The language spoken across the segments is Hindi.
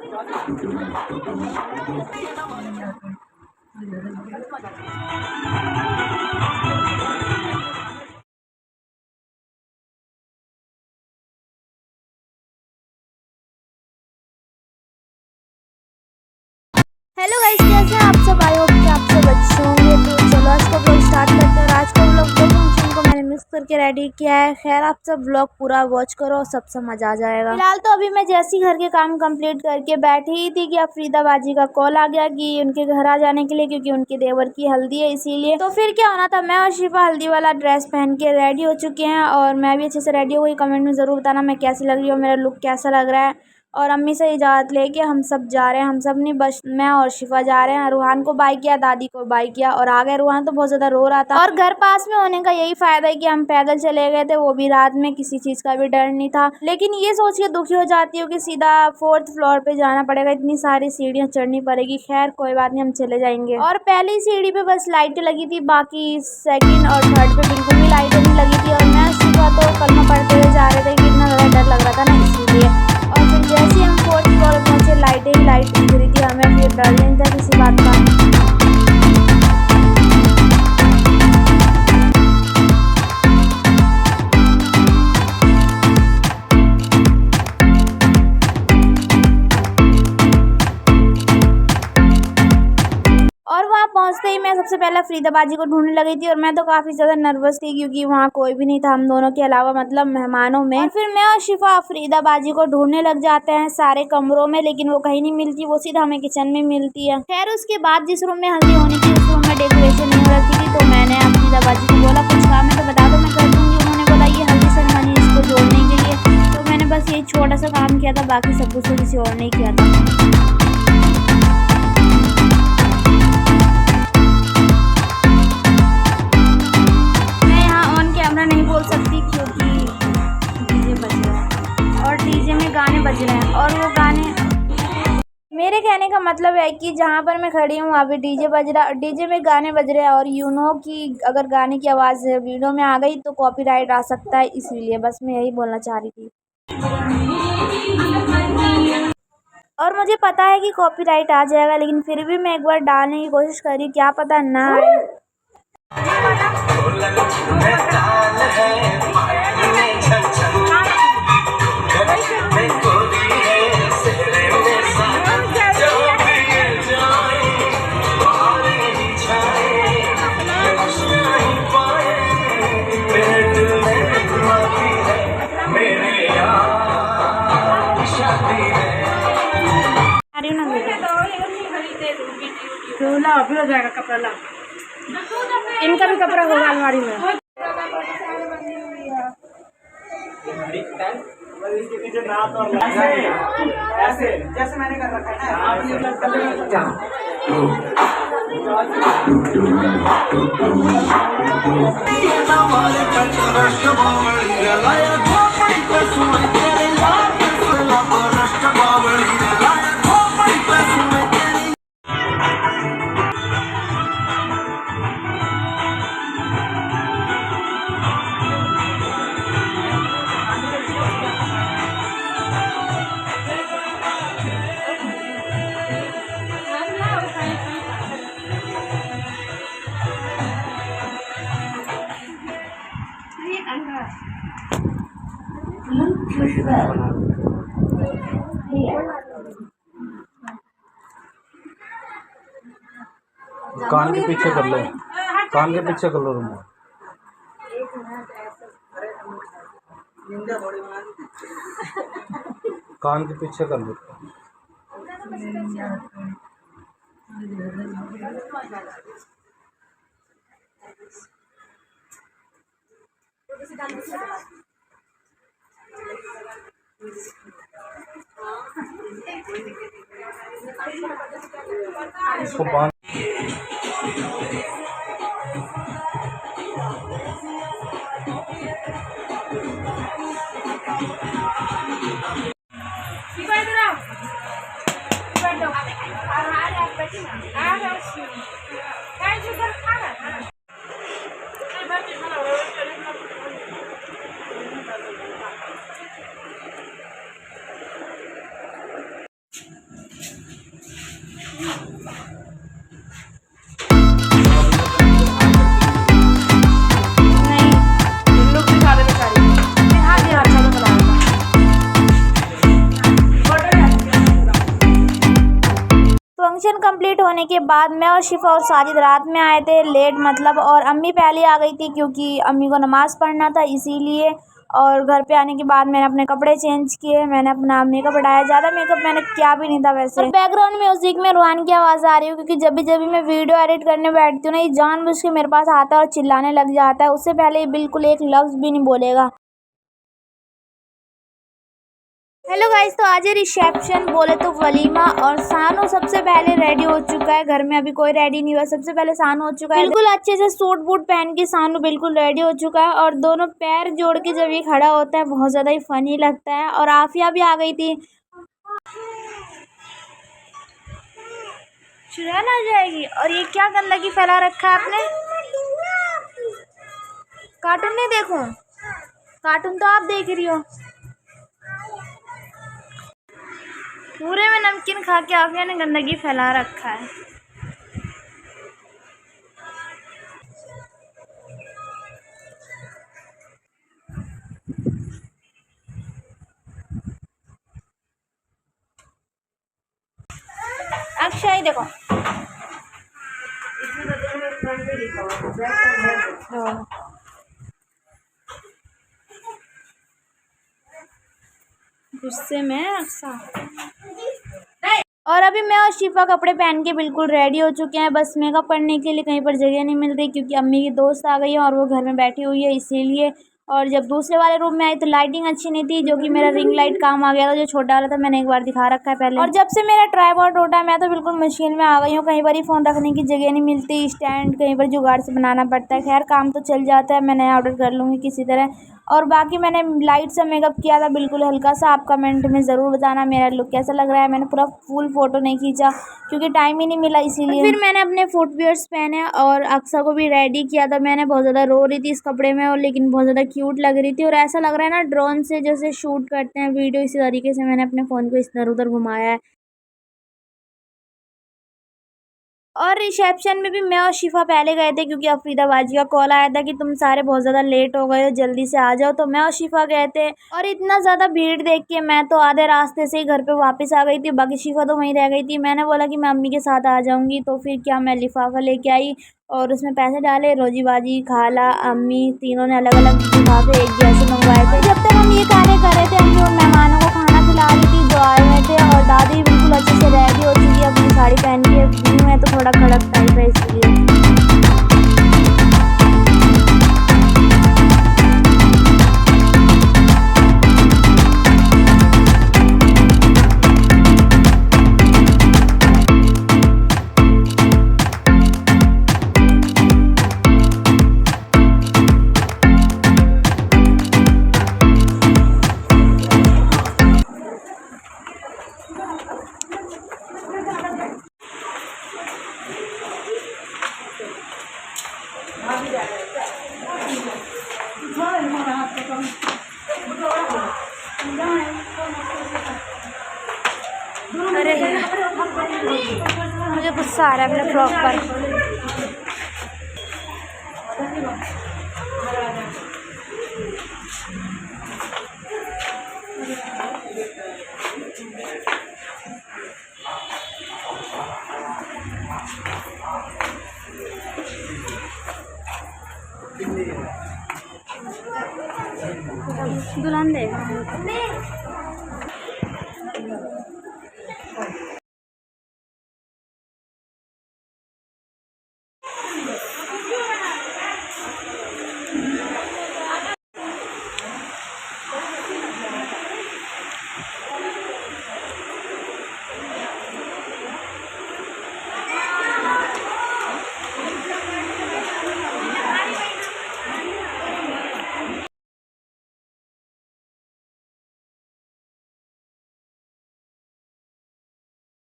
हेलो गाइस, कैसे हैं आप सब। आई होप कि आप सब अच्छे होंगे। तो चलो आज का ब्लॉग स्टार्ट करते हैं। और आज का ब्लॉग दो फंक्शन को मैंने मिक्स करके रेडी किया है। खैर आप सब ब्लॉग पूरा वॉच करो और सबसे मजा आ जाएगा। फिलहाल तो अभी मैं जैसे ही घर के काम कंप्लीट करके बैठी ही थी कि अफरीदा बाजी का कॉल आ गया कि उनके घर आ जाने के लिए, क्योंकि उनके देवर की हल्दी है इसीलिए। तो फिर क्या होना था, मैं और शिफा हल्दी वाला ड्रेस पहन के रेडी हो चुके हैं और मैं भी अच्छे से रेडी हो गई। कमेंट में जरूर बताना मैं कैसी लग रही हूँ, मेरा लुक कैसा लग रहा है। और अम्मी से इजाज़त लेके हम सब जा रहे हैं। हम सब नहीं, बस मैं और शिफा जा रहे हैं। रूहान को बाय किया, दादी को बाय किया और आ गए। रूहान तो बहुत ज़्यादा रो रहा था। और घर पास में होने का यही फ़ायदा है कि हम पैदल चले गए थे, वो भी रात में, किसी चीज़ का भी डर नहीं था। लेकिन ये सोच के दुखी हो जाती हूँ कि सीधा 4th फ्लोर पे जाना पड़ेगा, इतनी सारी सीढ़ियाँ चढ़नी पड़ेगी। खैर कोई बात नहीं, हम चले जाएंगे। और पहली सीढ़ी पे बस लाइटें लगी थी, बाकी 2nd और 3rd पे बिल्कुल भी लाइटें नहीं लगी थी। और मैं शिफा तो कलमा पढ़ते हुए जा रहे थे कि इतना ज़्यादा डर लग रहा था ना, इसीलिए। और फिर जैसे ही हम 4th फ्लोर पहुँचे, लाइटें ही लाइट दिख रही थी हमें, फिर डर नहीं था किसी बात का। और वहाँ पहुँचते ही मैं सबसे पहले अफरीदा बाजी को ढूंढने लगी थी। और मैं तो काफ़ी ज़्यादा नर्वस थी क्योंकि वहाँ कोई भी नहीं था हम दोनों के अलावा, मतलब मेहमानों में। और फिर मैं और शिफा अफरीदा बाजी को ढूंढने लग जाते हैं सारे कमरों में, लेकिन वो कहीं नहीं मिलती, वो सीधा हमें किचन में मिलती है। खैर उसके बाद जिस रूम में हल्दी होनी थी उस रूम में डेकोरेशन नहीं हो रखी थी, तो मैंने अफरीदा बाजी को बोला कुछ काम है तो बता दो, मैं कर दूँगी। उन्होंने बोला ये हल्दी सेरेमनी इसको जोड़ने के लिए, तो मैंने बस यही छोटा सा काम किया था, बाकी सब कुछ तो किसी और ने किया था। नहीं बोल सकती क्योंकि डीजे बज रहा है और डीजे में गाने बज रहे हैं। और वो गाने, मेरे कहने का मतलब है कि जहाँ पर मैं खड़ी हूँ वहाँ पे डीजे बज रहा, डीजे में गाने बज रहे हैं। और यू नो कि अगर गाने की आवाज़ वीडियो में आ गई तो कॉपीराइट आ सकता है, इसीलिए बस मैं यही बोलना चाह रही थी। और मुझे पता है कि कॉपीराइट आ जाएगा, लेकिन फिर भी मैं एक बार डालने की कोशिश कर रही हूँ, क्या पता ना आए। फिर हो जाएगा कपड़ा ला, इनका भी कपड़ा होगा अलमारी में। ऐसे जैसे मैंने कर रखा कान के पीछे कर लो, कान के पीछे कर लो रूम। कान के पीछे कर लो। इसको बांध फंक्शन कंप्लीट होने के बाद मैं और शिफा और साजिद रात में आए थे लेट मतलब, और अम्मी पहले आ गई थी क्योंकि अम्मी को नमाज़ पढ़ना था इसीलिए। और घर पे आने के बाद मैंने अपने कपड़े चेंज किए, मैंने अपना मेकअप हटाया। ज़्यादा मेकअप मैंने किया भी नहीं था वैसे। और बैकग्राउंड म्यूजिक में रूहान की आवाज़ आ रही है क्योंकि जब भी मैं वीडियो एडिट करने बैठती हूँ ना, ये जानबूझ के मेरे पास आता है और चिल्लाने लग जाता है। उससे पहले ये बिल्कुल एक लफ्ज़ भी नहीं बोलेगा। हेलो गाइस, तो आज है रिसेप्शन बोले तो वलीमा, और सानू सबसे पहले रेडी हो चुका है। घर में अभी कोई रेडी नहीं हुआ, सबसे पहले सानू हो चुका है बिल्कुल अच्छे से सूट बूट पहन के। सानू बिल्कुल रेडी हो चुका है और दोनों पैर जोड़ के जब ये खड़ा होता है बहुत ज़्यादा ही फनी लगता है। और आफिया भी आ गई थी। चुड़ैल आ जाएगी। और ये क्या गंदगी फैला रखा है आपने? कार्टून नहीं देखो, कार्टून तो आप देख रही हो। पूरे में नमकीन खा के आफिया ने गंदगी फैला रखा है। अक्षय देखो, गुस्से में अक्सर। और अभी मैं और शिफा कपड़े पहन के बिल्कुल रेडी हो चुके हैं। बस मेकअप करने के लिए कहीं पर जगह नहीं मिल रही क्योंकि अम्मी की दोस्त आ गई है और वो घर में बैठी हुई है इसीलिए। और जब दूसरे वाले रूम में आई तो लाइटिंग अच्छी नहीं थी, जो कि मेरा रिंग लाइट काम आ गया था, जो छोटा वाला था। मैंने एक बार दिखा रखा है पहले। और जब से मेरा ट्राइपॉड टूटा मैं तो बिल्कुल मुश्किल में आ गई हूँ। कहीं पर ही फ़ोन रखने की जगह नहीं मिलती, स्टैंड कहीं पर जुगाड़ से बनाना पड़ता है। खैर काम तो चल जाता है, मैं नया ऑर्डर कर लूँगी किसी तरह। और बाकी मैंने लाइट सा मेकअप किया था बिल्कुल हल्का सा। आप कमेंट में ज़रूर बताना मेरा लुक कैसा लग रहा है। मैंने पूरा फुल फ़ोटो नहीं खींचा क्योंकि टाइम ही नहीं मिला इसीलिए। फिर मैंने अपने फुटवियर्स पहने और अक्सा को भी रेडी किया था। मैंने बहुत ज़्यादा रो रही थी इस कपड़े में, और लेकिन बहुत ज़्यादा क्यूट लग रही थी। और ऐसा लग रहा है ना ड्रोन से जैसे शूट करते हैं वीडियो, इसी तरीके से मैंने अपने फ़ोन को इधर उधर घुमाया है। और रिसेप्शन में भी मैं और शिफा पहले गए थे क्योंकि अफरीदा बाजी का कॉल आया था कि तुम सारे बहुत ज़्यादा लेट हो गए हो, जल्दी से आ जाओ। तो मैं और शिफा गए थे और इतना ज़्यादा भीड़ देख के मैं तो आधे रास्ते से ही घर पे वापस आ गई थी। बाकी शिफा तो वहीं रह गई थी। मैंने बोला कि मैं अम्मी के साथ आ जाऊँगी, तो फिर क्या मैं लिफाफा लेके आई और उसमें पैसे डाले। रोजी बाजी, खाला, अम्मी तीनों ने अलग अलग लिफाफे एक जैसे मंगवाए थे। जब तक हम ये कार्य कर रहे थे, अम्मी उन मेहमानों को खाना खिला रही थी जो आए हुए थे। और दादी बिल्कुल अच्छे से रेडी हो चुकी है, अपनी साड़ी पहन के। व्यू में तो थोड़ा कड़क टाइप है इसलिए। अरे मुझे गुस्सा आ रहा है अपने फ्रॉक पर। दुल्हन दे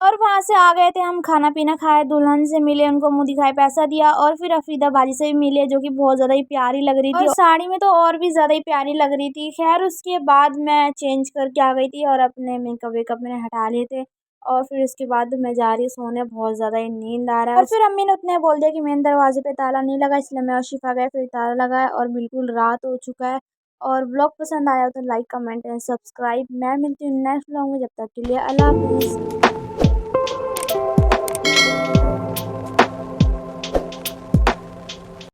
और वहाँ से आ गए थे हम, खाना पीना खाए, दुल्हन से मिले, उनको मुँह दिखाए, पैसा दिया। और फिर अफरीदा बाजी से भी मिले जो कि बहुत ज़्यादा ही प्यारी लग रही थी, और साड़ी में तो और भी ज़्यादा ही प्यारी लग रही थी। खैर उसके बाद मैं चेंज करके आ गई थी और अपने मेकअप वेकअप मैंने हटा लिए थे। और फिर उसके बाद मैं जा रही हूँ सोने, बहुत ज़्यादा ही नींद आ रहा है। और फिर अम्मी ने उतने बोल दिया कि मेन दरवाजे पे ताला नहीं लगा, इसलिए मैं और शिफा गए, फिर ताला लगाया और बिल्कुल रात हो चुका है। और ब्लॉग पसंद आया तो लाइक कमेंट एंड सब्सक्राइब। मैं मिलती हूँ नेक्स्ट ब्लॉग में, जब तक के लिए अल्लाह हाफिज़।